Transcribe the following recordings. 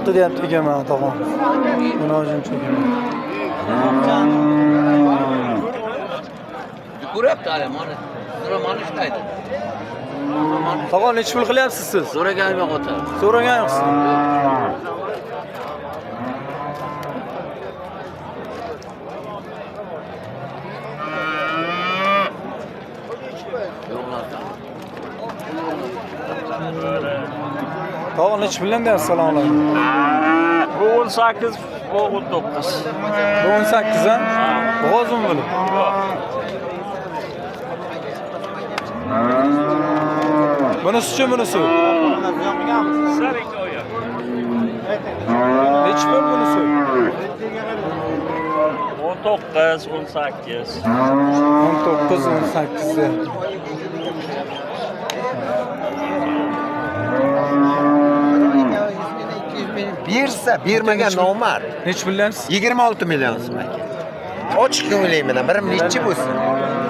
16 deyapti ekanman tog'am. 16-ekan. Ko'ryapti hali mana. Mana ishlaydi. Tog'am necha pul qilyapsiz siz? So'ragan yo'q ota. So'ragan yo'qsiz. Tog'am necha puldan deyapsiz? Assalomu alaykum. Bu 18, bu 19. Bu 18 ha? Bo'g'ozmi buni? Bunisi-chi bunisi? Necha pul bunisi? 19, 18. 19, 18 de. Bersa, bermagan nomard. Necha puldansiz? 26 million so'm aka. Ochiq ko'ngling bilan birim nechi bo'lsin?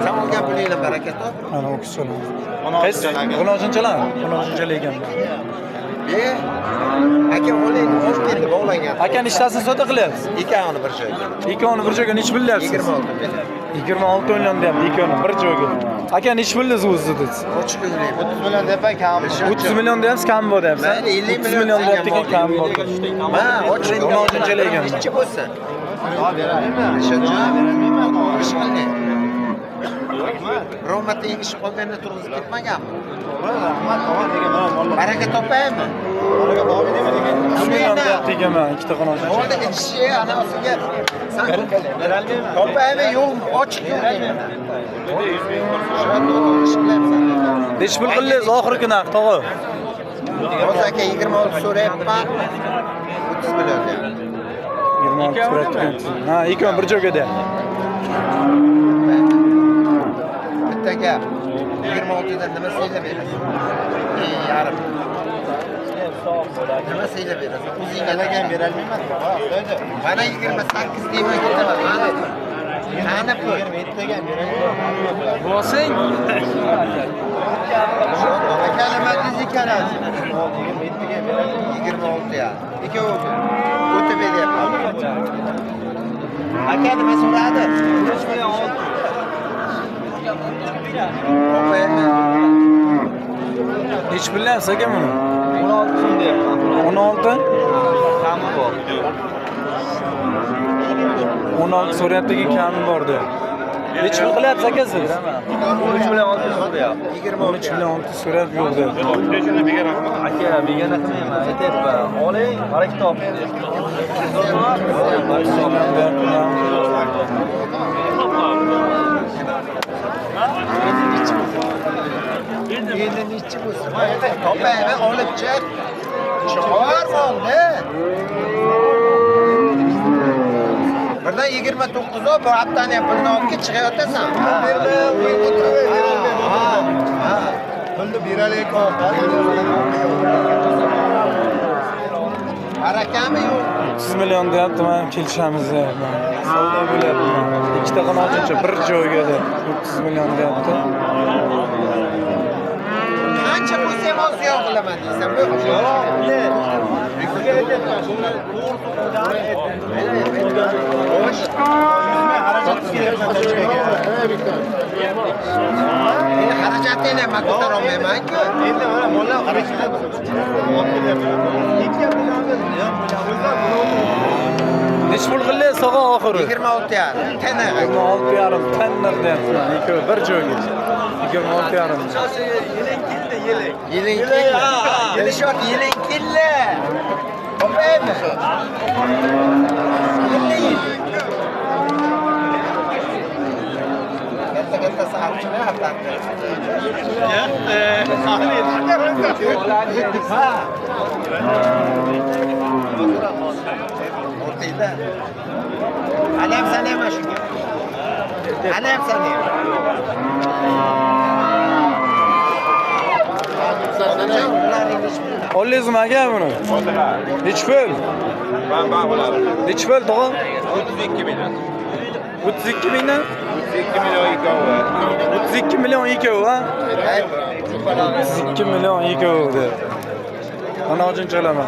Sen olgan pulingdan baraka top. Mana o kishi so'raydi. Qaysi? 16-chalar? 16-chalar ekanman. Aka oling, hoş keldi bog'langan. Aka nechtasini sota qilyapsiz? Ikkovini bir joyga. Ikkovini bir joyga necha pulyapsiz? 26 million. 26 million deyapti ikkovini bir joyga. Aka necha pulsiz o'zi dedi? Ochiq ko'ngling. 30 million deb kam. 30 million deyapsiz, kam bor deyapsiz. Mayli, 50 30 million deyapti ekan, kam bor. Ha, ochiq 16-chalar ekan. Nechi bo'lsin? Beravermayman. Ishoncha. Beravermayman. Ish qildi. Ro'matda engishib qolganda turg'izib ketmaganmi? Rahmat, tog'am degan mana Baraka topaymi? Bolaga tobi nima degan? 3 million deyapti ekanman, ikkita qanot. Oldi ichishga ana o'ziga san Beralmayman. topaymi yo'qmi? Ochiq ko'ngling. Necha pul qildingiz oxirgi narx, tog'a? Hozir aka 26 so'rayapman. 30 million deyapti. 26 so'rayapti. Ha, ikkovi bir joyga deyapti. Bitta gap. 26 dan nima seylab berasiz? Yarim. Nima seylab berasiz? O'zing Beragan beralmayman. Mana 28 deyman ketaman. Qani pul? 27 degan beralmayman. Bo'lsang, Aka nima deysiz ekan? 27 degan beralmayman. 26 ya. Ikkovi o'tib beryapman. Aka nima so'radi? 3 million oldi. necha pulyapsiz aka buni? 16 so'm deyapman. 16? Kami bor. 16 so'rayaptiki, kami bor deyapti. Necha pul qilyapsiz aka siz? 13 million 600 so'rayapti. 13 million 600 so'rayapti, yo'q deyapti. Aka, begona qilmayman. Aytyapman. Oling, baraka toping. Endi nechi bo'lsin? Topaymi, olib chiq. Chor bo'ldi. Birdan 29 o, bu haftani pulni olib chiqayotasan. Pulni beralik oqa. Barakami yo'q. 30 million deyapti, men kelishamiz deyapti. Savdo bo'lyapti. Ikkita qanotcha bir joyga deb 30 million deyapti. Qancha bo'lsa ham o'zi yo'q qilaman deysan. Xarajatini men ko'tara olmayman-ku. Endi mana mollar qarashlar. Necha pul qildingiz tog'a oxiri? 26 yarim. Tanaga. 26,5 tanner deyapti. Ikkovi bir joyga. 26,5. Yeling keldi. Kelishot yeling keldi. Topaymi? Katta saatchilar haftan. O'tayda. Alam sanayman shunga. Alam sanayman. Oldingizmi aka buni? Necha pul? Necha pul tog'a? 32 million. 32 mingdan? 32 million ikkovi. 32 million ikkovi, ha? 32 million ikkovi deb. Ana hojinchi olaman.